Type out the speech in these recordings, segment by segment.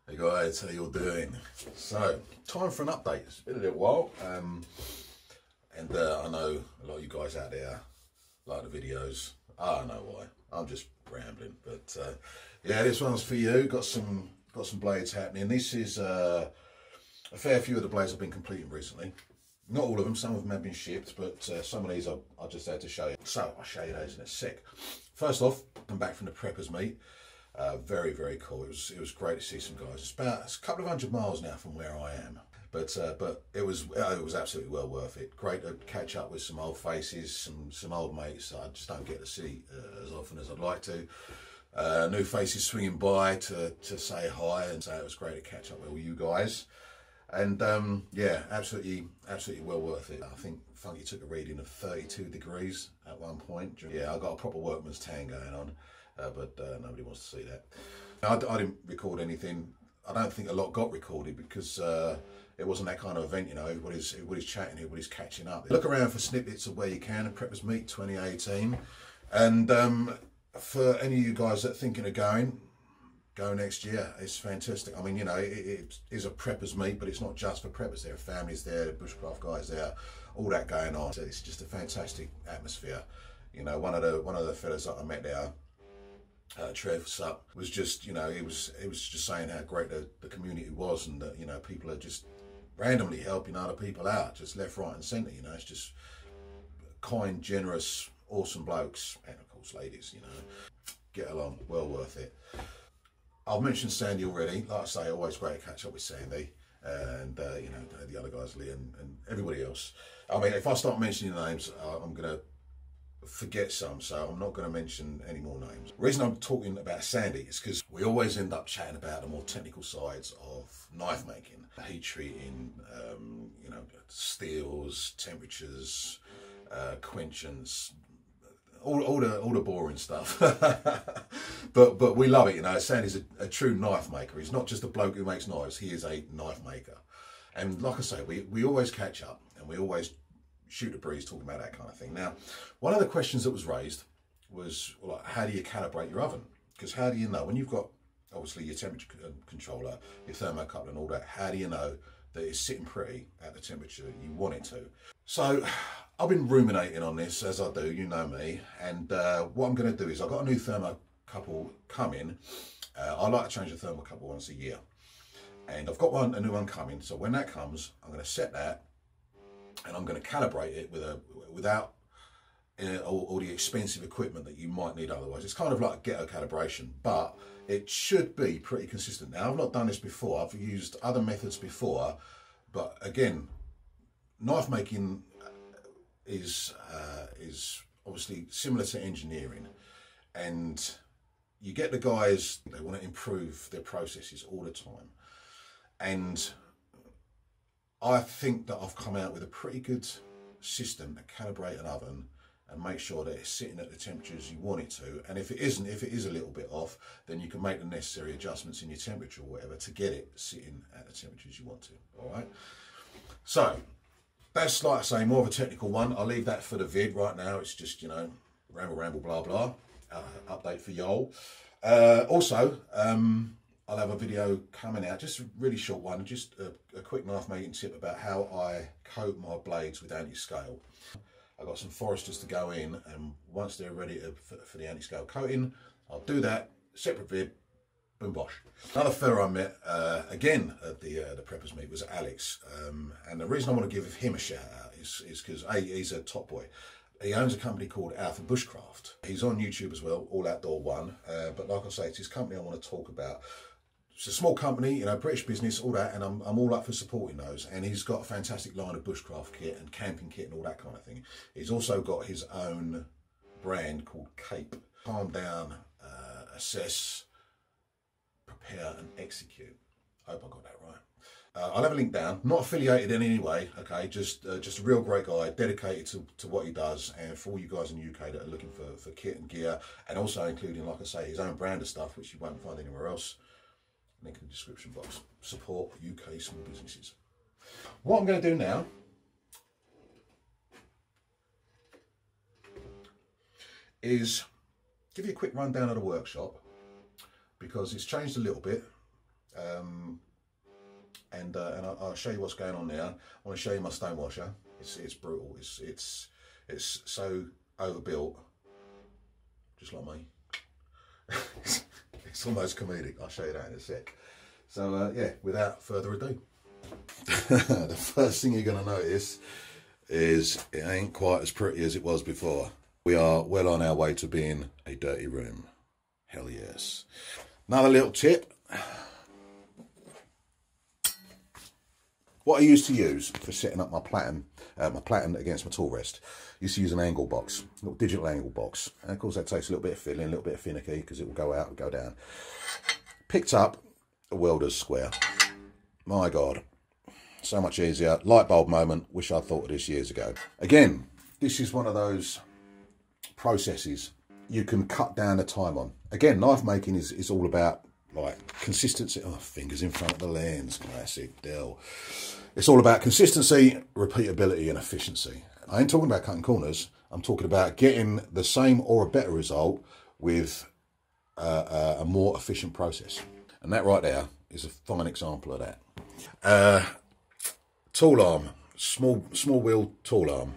Hey guys, how you all doing? So, time for an update. It's been a little while, and I know a lot of you guys out there like the videos. I don't know why. I'm just rambling, but yeah, this one's for you. Got some blades happening. This is a fair few of the blades I've been completing recently. Not all of them. Some of them have been shipped, but some of these I just had to show you. So I'll show you those in a sec. First off, I'm back from the preppers meet. Very, very cool. It was great to see some guys. It's a couple of 100 miles now from where I am, but it was absolutely well worth it. Great to catch up with some old faces, some old mates that I just don't get to see as often as I'd like to. New faces swinging by to say hi, and so it was great to catch up with all you guys. And yeah, absolutely well worth it. I think Funky took a reading of 32 degrees at one point. Yeah, I got a proper workman's tan going on. But nobody wants to see that. I didn't record anything. I don't think a lot got recorded because it wasn't that kind of event, you know. Everybody's chatting, everybody's catching up. Look around for snippets of where you can. Preppers Meet 2018, and for any of you guys that are thinking of going, go next year. It's fantastic. I mean, you know, it is a preppers meet, but it's not just for preppers. There are families there, the bushcraft guys there, all that going on. So it's just a fantastic atmosphere. You know, one of the fellas that I met there, Trev Sup, was just, you know, he was just saying how great the community was, and that, you know, people are just randomly helping other people out, just left, right and centre. You know, it's just kind, generous, awesome blokes, and of course ladies, you know. Get along, well worth it. I've mentioned Sandy already. Like I say, always great to catch up with Sandy, and you know, the other guys, Lee and everybody else. I mean, if I start mentioning names, I'm gonna forget some, so I'm not going to mention any more names. The reason I'm talking about Sandy is because we always end up chatting about the more technical sides of knife making, heat treating, you know, steels, temperatures, quenchings, all the boring stuff. but we love it, you know. Sandy's a true knife maker. He's not just a bloke who makes knives, he is a knife maker. And like I say, we always catch up, and we always shoot a breeze talking about that kind of thing. Now, one of the questions that was raised was, well, like, how do you calibrate your oven? Because how do you know, when you've got obviously your temperature controller, your thermocouple and all that, how do you know that it's sitting pretty at the temperature you want it to? So I've been ruminating on this, as I do, you know me, and what I'm going to do is I've got a new thermocouple coming. I like to change the thermocouple once a year, and I've got a new one coming, so when that comes, I'm going to set that, and I'm going to calibrate it without all the expensive equipment that you might need otherwise. It's kind of like ghetto calibration, but it should be pretty consistent. Now, I've not done this before. I've used other methods before, but again, knife making is obviously similar to engineering, and you get the guys, they want to improve their processes all the time, and I think that I've come out with a pretty good system to calibrate an oven and make sure that it's sitting at the temperatures you want it to. And if it isn't, if it is a little bit off, then you can make the necessary adjustments in your temperature or whatever to get it sitting at the temperatures you want to, all right? So that's, like I say, more of a technical one. I'll leave that for the vid right now. It's just, you know, ramble, blah, blah, update for y'all. Also, I'll have a video coming out, just a really short one, just a quick knife making tip about how I coat my blades with anti-scale. I've got some Foresters to go in, and once they're ready for the anti-scale coating, I'll do that, separate vid, boom bosh. Another fella I met, again, at the preppers meet was Alex, and the reason I want to give him a shout out is because he's a top boy. He owns a company called Alpha Bushcraft. He's on YouTube as well, All Outdoor One, but like I say, it's his company I want to talk about. It's a small company, you know, British business, all that, and I'm all up for supporting those. And he's got a fantastic line of bushcraft kit and camping kit and all that kind of thing. He's also got his own brand called Cape. Calm down, assess, prepare and execute. I hope I got that right. I'll have a link down, not affiliated in any way, okay, just a real great guy, dedicated to what he does, and for all you guys in the UK that are looking for kit and gear, and also including, like I say, his own brand of stuff, which you won't find anywhere else. Link in the description box. Support UK small businesses. What I'm going to do now is give you a quick rundown of the workshop, because it's changed a little bit. And I'll show you what's going on there. I want to show you my stone washer. It's brutal. It's so overbuilt, just like me. It's almost comedic. I'll show you that in a sec. So yeah, without further ado, the first thing you're going to notice is it ain't quite as pretty as it was before. We are well on our way to being a dirty room. Hell yes. Another little tip. What I used to use for setting up my platen against my tool rest, I used to use an angle box, a little digital angle box. And of course that takes a little bit of fiddling, a little bit of finicky, because it will go out and go down. Picked up a welder's square. My God, so much easier. Light bulb moment, wish I'd thought of this years ago. Again, this is one of those processes you can cut down the time on. Again, knife making is all about like consistency. Oh, fingers in front of the lens, classic Dell. It's all about consistency, repeatability and efficiency. I ain't talking about cutting corners. I'm talking about getting the same or a better result with a more efficient process. And that right there is a fine example of that. Tool arm, small wheel tool arm.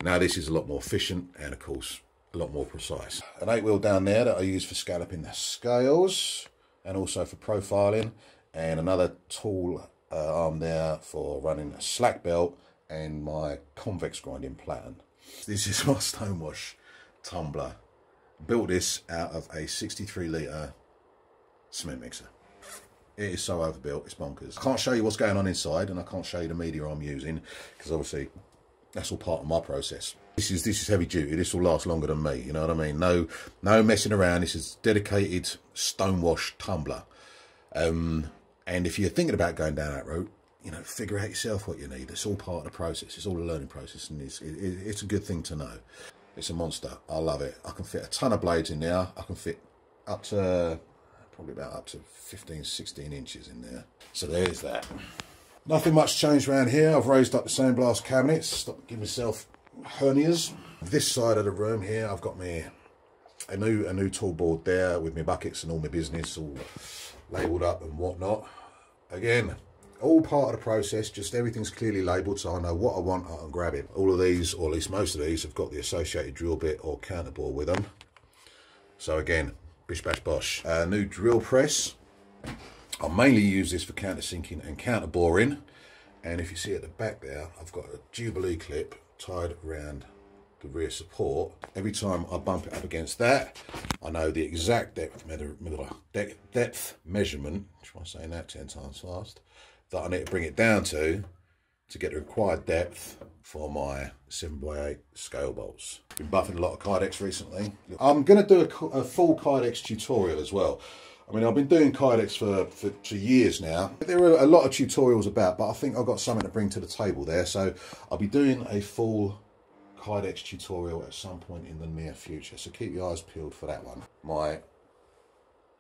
Now this is a lot more efficient and of course a lot more precise. An 8-wheel down there that I use for scalloping the scales and also for profiling, and another tool arm there for running a slack belt and my convex grinding platen. This is my stone wash tumbler. Built this out of a 63 litre cement mixer. It is so overbuilt, it's bonkers. I can't show you what's going on inside, and I can't show you the media I'm using, because obviously that's all part of my process. This is heavy duty. This will last longer than me, you know what I mean? No messing around. This is dedicated stone wash tumbler. And if you're thinking about going down that route, you know, figure out yourself what you need. It's all part of the process. It's all a learning process, and it's a good thing to know. It's a monster. I love it. I can fit a ton of blades in there. I can fit up to probably about up to 15, 16 inches in there. So there's that. Nothing much changed around here. I've raised up the sandblast cabinets. Stop giving myself hernias. This side of the room here, I've got me a new tool board there with my buckets and all my business all labelled up and whatnot. Again, all part of the process, just everything's clearly labelled so I know what I want, I can grab it. All of these, or at least most of these, have got the associated drill bit or counterbore with them. So again, bish bash bosh. New drill press. I mainly use this for countersinking and counterboring. And if you see at the back there, I've got a Jubilee clip tied around the rear support. Every time I bump it up against that, I know the exact depth measurement, try saying that 10 times fast, that I need to bring it down to get the required depth for my 7x8 scale bolts. Been buffing a lot of Kydex recently. I'm going to do a full Kydex tutorial as well. I mean, I've been doing Kydex for years now. There are a lot of tutorials about, but I think I've got something to bring to the table there. So I'll be doing a full Kydex tutorial at some point in the near future. So keep your eyes peeled for that one. My,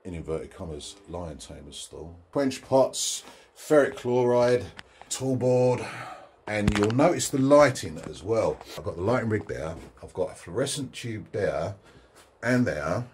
in inverted commas, lion tamer's stall. Quench pots, ferric chloride, tool board, and you'll notice the lighting as well. I've got the lighting rig there. I've got a fluorescent tube there and there.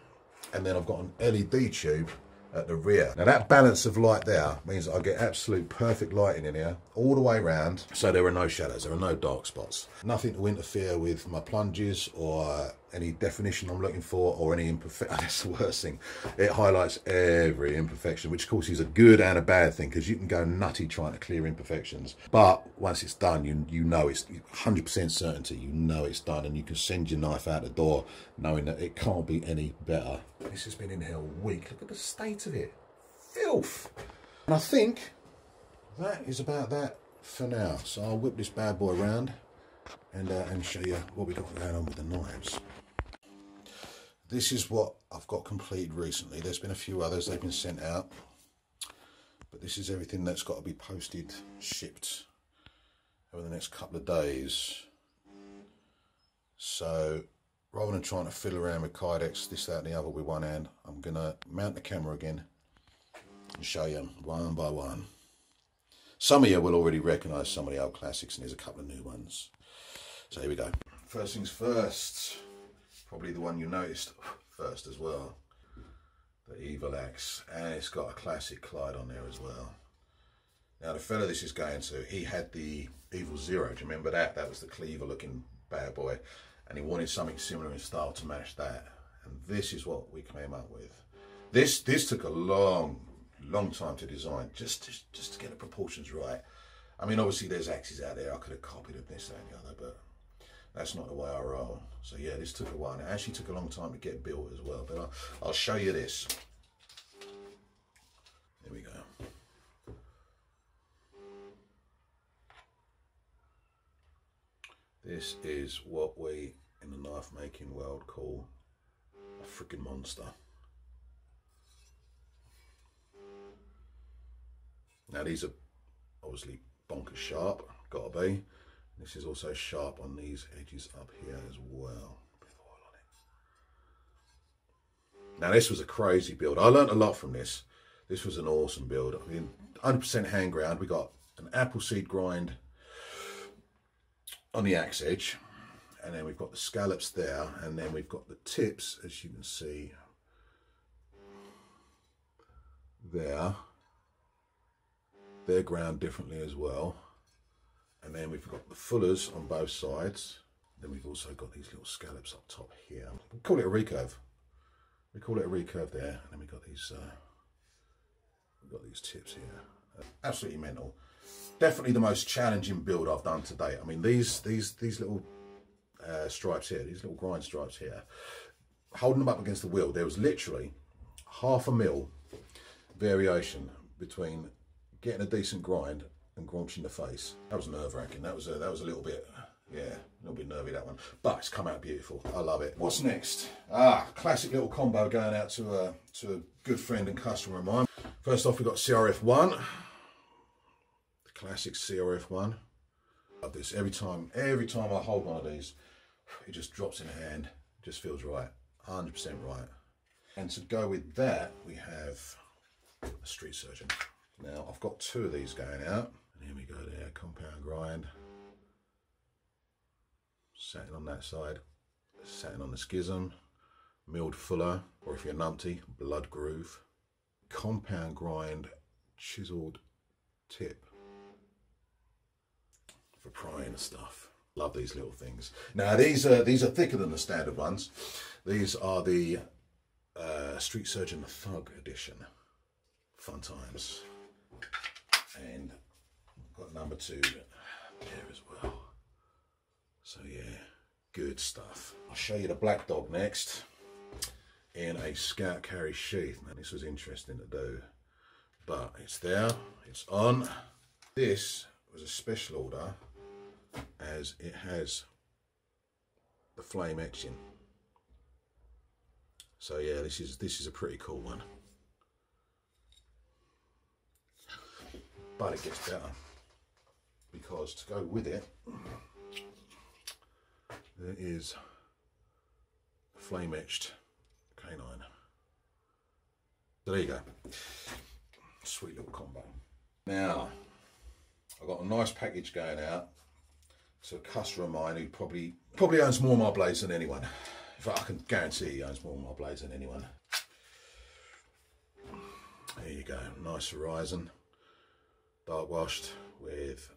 And then I've got an LED tube at the rear. Now that balance of light there means that I get absolute perfect lighting in here all the way around, so there are no shadows, there are no dark spots. Nothing to interfere with my plunges or any definition I'm looking for or any imperfection. That's the worst thing. It highlights every imperfection, which of course is a good and a bad thing, because you can go nutty trying to clear imperfections. But once it's done, you know it's 100% certainty, you know it's done, and you can send your knife out the door knowing that it can't be any better. This has been in here a week. Look at the state of it. Filth. And I think that is about that for now. So I'll whip this bad boy around and show you what we got going on with the knives. This is what I've got completed recently. There's been a few others, they've been sent out. But this is everything that's got to be posted, shipped over the next couple of days. So rather than trying to fiddle around with Kydex, this, that and the other with one hand, I'm going to mount the camera again and show you one by one. Some of you will already recognise some of the old classics, and there's a couple of new ones. So here we go. First things first, probably the one you noticed first as well. the Evil Axe, and it's got a classic Clyde on there as well. Now the fella this is going to, he had the Evil Zero, do you remember that? That was the cleaver looking bad boy, and he wanted something similar in style to match that, and this is what we came up with. This took a long time to design, just to get the proportions right. I mean, obviously there's axes out there I could have copied of this, that and the other, but that's not the way I roll. So yeah, this took a while. It actually took a long time to get built as well, but I'll show you this. There we go. This is what we, in the knife making world, call a freaking monster. Now these are obviously bonkers sharp, gotta be. This is also sharp on these edges up here as well. Bit of oil on it. Now this was a crazy build. I learned a lot from this. This was an awesome build. I mean, 100% hand ground. We got an apple seed grind on the axe edge, and then we've got the scallops there, and then we've got the tips, as you can see there. They're ground differently as well. And then we've got the fullers on both sides. Then we've also got these little scallops up top here. We call it a recurve. We call it a recurve there. And then we've got these tips here. Absolutely mental. Definitely the most challenging build I've done to date. I mean, these little stripes here, these little grind stripes here, holding them up against the wheel, there was literally 1/2 mil variation between getting a decent grind and gronch in the face. That was nerve-wracking. That was a little bit, yeah, a little bit nervy, that one. But it's come out beautiful. I love it. What's next? Classic little combo going out to a good friend and customer of mine. First off, we've got CRF1. The classic CRF1. I love this. Every time I hold one of these, it just drops in hand. It just feels right. 100% right. And to go with that, we have a Street Surgeon. Now, I've got 2 of these going out. And here we go there, compound grind. Satin on that side, satin on the schism, milled fuller, or if you're numpty, blood groove. Compound grind, chiseled tip for prying and stuff. Love these little things. Now these are thicker than the standard ones. These are the Street Surgeon Thug edition. Fun times. And I've got number 2 there as well. So yeah, good stuff. I'll show you the Black Dog next in a Scout Carry sheath. Now this was interesting to do, but it's there, it's on. This was a special order as it has the flame etching. So yeah, this is a pretty cool one. But it gets better, because to go with it, there is a flame etched canine. So there you go. Sweet little combo. Now, I've got a nice package going out to a customer of mine who probably owns more of my blades than anyone. In fact, I can guarantee he owns more of my blades than anyone. There you go, nice Horizon. Dark washed with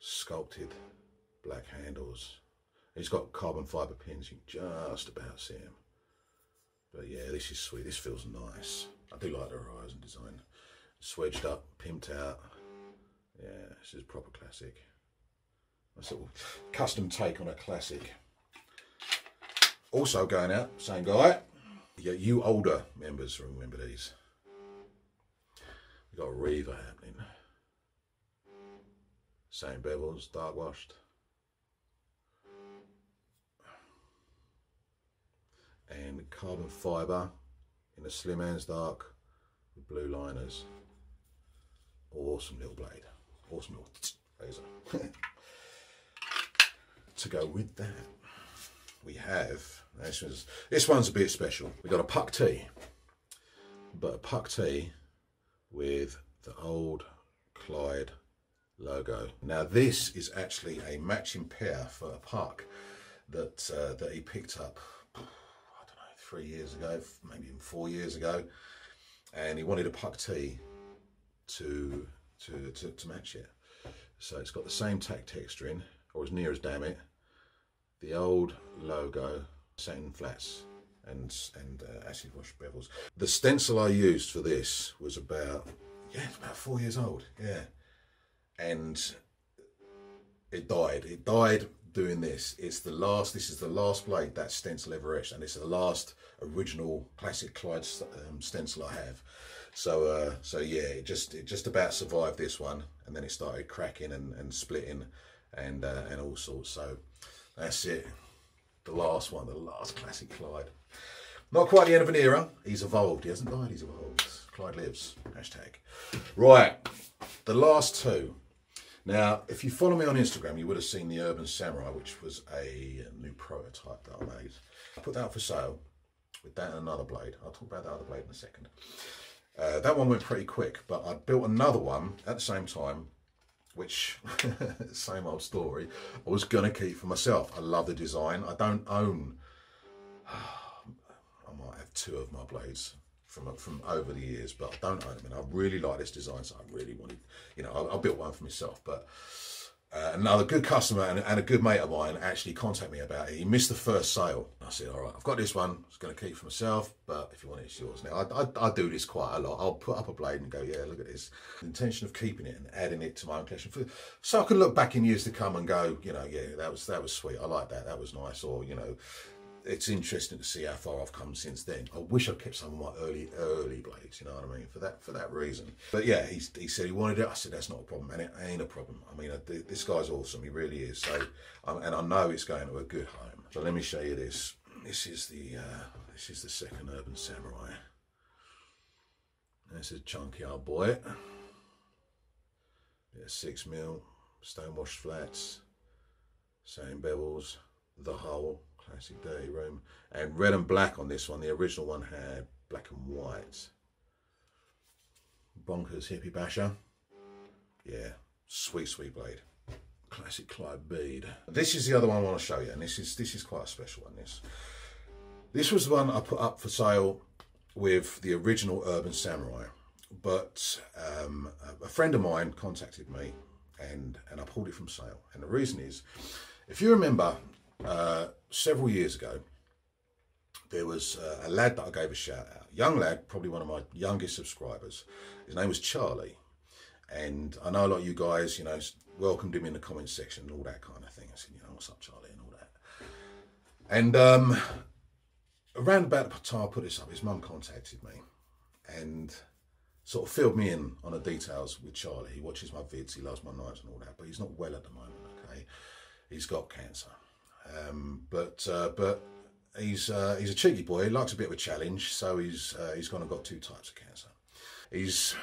sculpted black handles. He's got carbon fibre pins, you can just about see him. But yeah, this is sweet, this feels nice. I do like the Horizon design. Swedged up, pimped out. Yeah, this is a proper classic. A sort of custom take on a classic. Also going out, same guy. Yeah, you older members remember these. We've got a Reaver happening. Same bevels, dark washed. And carbon fibre in a Slim Hands dark with blue liners. Awesome little blade. Awesome little razor. To go with that, we have, this one's a bit special. We got a Puck T, but a Puck T with the old Clyde logo. Now this is actually a matching pair for a Puck that he picked up, I don't know, 3 years ago, maybe even 4 years ago, and he wanted a Puck T to match it. So it's got the same tack texturing, or as near as damn it, the old logo, satin flats and acid wash bevels. The stencil I used for this was about 4 years old, yeah, and it died. It died doing this. This is the last blade that stencil ever etched, and it's the last original classic Clyde stencil I have. So yeah, it just about survived this one, and then it started cracking and splitting and all sorts. So that's it. The last one, the last classic Clyde. Not quite the end of an era. He's evolved. He hasn't died. He's evolved. Clyde lives. Hashtag. Right. The last two. Now, if you follow me on Instagram, you would have seen the Urban Samurai, which was a new prototype that I made. I put that up for sale with that and another blade. I'll talk about that other blade in a second. That one went pretty quick, but I built another one at the same time, which, same old story, I was going to keep for myself. I love the design. I don't own, I might have 2 of my blades from over the years, but I don't own them, and I really like this design, so I really wanted, you know, I built one for myself. But another good customer and a good mate of mine actually contacted me about it. He missed the first sale. I said, all right, I've got this one, I was going to keep for myself, but if you want it, it's yours. Now, I do this quite a lot. I'll put up a blade and go, yeah, look at this. The intention of keeping it and adding it to my own collection, so I can look back in years to come and go, you know, yeah, that was sweet. I like that. That was nice. Or, you know, it's interesting to see how far I've come since then. I wish I'd kept some of my early blades, you know what I mean, for that reason. But yeah, he said he wanted it. I said, that's not a problem, and it ain't a problem. I mean, this guy's awesome, he really is. So, and I know it's going to a good home. So let me show you this. This is the second Urban Samurai. This is a chunky old boy. Yeah, 6mm, stone washed flats, same bevels, the whole. Classic dirty room, and red and black on this one. The original one had black and white. Bonkers hippie basher. Yeah, sweet blade. Classic Clyde bead. This is the other one I want to show you, and this is quite a special one. This was the one I put up for sale with the original Urban Samurai, but a friend of mine contacted me, and I pulled it from sale. And the reason is, if you remember, several years ago, there was a lad that I gave a shout out. Young lad, probably one of my youngest subscribers. His name was Charlie. And I know a lot of you guys, you know, welcomed him in the comments section and all that kind of thing. I said, you know, what's up, Charlie, and all that. And around about the time I put this up, his mum contacted me and sort of filled me in on the details with Charlie. He watches my vids, he loves my knives and all that, but he's not well at the moment, okay? He's got cancer. But he's a cheeky boy. He likes a bit of a challenge, so he's gone and got 2 types of cancer. He's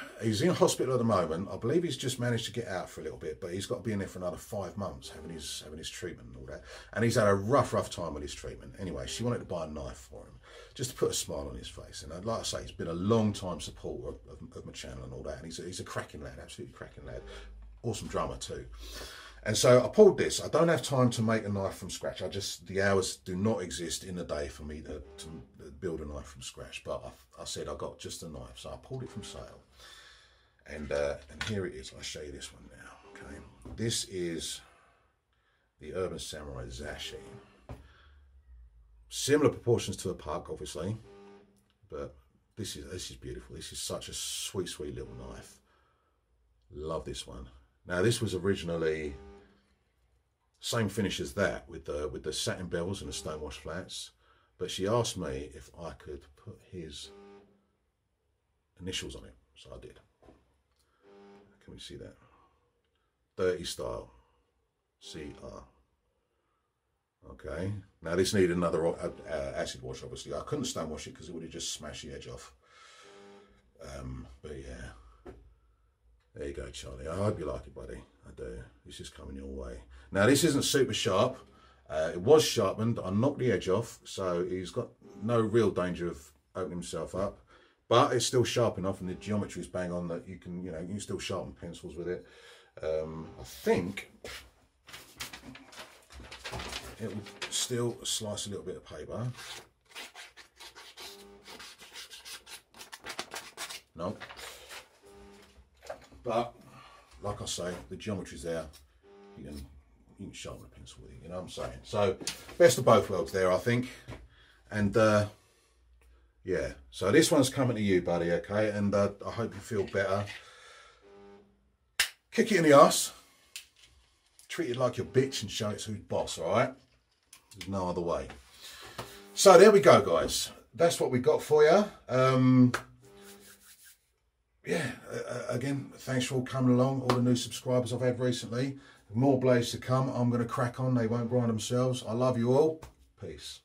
in hospital at the moment. I believe he's just managed to get out for a little bit, but he's got to be in there for another 5 months having his treatment and all that. And he's had a rough time with his treatment. Anyway, she wanted to buy a knife for him, just to put a smile on his face. And like I say, he's been a long time supporter of my channel and all that. And he's a cracking lad, absolutely cracking lad. Awesome drummer too. And so I pulled this. I don't have time to make a knife from scratch. The hours do not exist in the day for me to build a knife from scratch. But I said I got just a knife, so I pulled it from sale. And here it is. I'll show you this one now. Okay, this is the Urban Samurai Zashi. Similar proportions to a Puck, obviously, but this is beautiful. This is such a sweet little knife. Love this one. Now this was originally same finish as that with the satin bevels and the stone wash flats, but she asked me if I could put his initials on it, so I did. Can we see that? Dirty Style, CR. Okay. Now this needed another acid wash. Obviously, I couldn't stone wash it because it would have just smashed the edge off. But yeah. There you go, Charlie. I hope you like it, buddy. I do. This is coming your way. Now, this isn't super sharp. It was sharpened. I knocked the edge off, so he's got no real danger of opening himself up. But it's still sharp enough, and the geometry is bang on that you can still sharpen pencils with it. I think it will still slice a little bit of paper. No. But like I say, the geometry's there. You can sharpen a pencil with it, you know what I'm saying? So best of both worlds there, I think. And yeah, so this one's coming to you, buddy, okay? And I hope you feel better. Kick it in the arse. Treat it like your bitch and show it's who's boss, all right? There's no other way. So there we go, guys. That's what we got for you. Yeah, again, thanks for all coming along, all the new subscribers I've had recently. More blades to come. I'm going to crack on. They won't grind themselves. I love you all. Peace.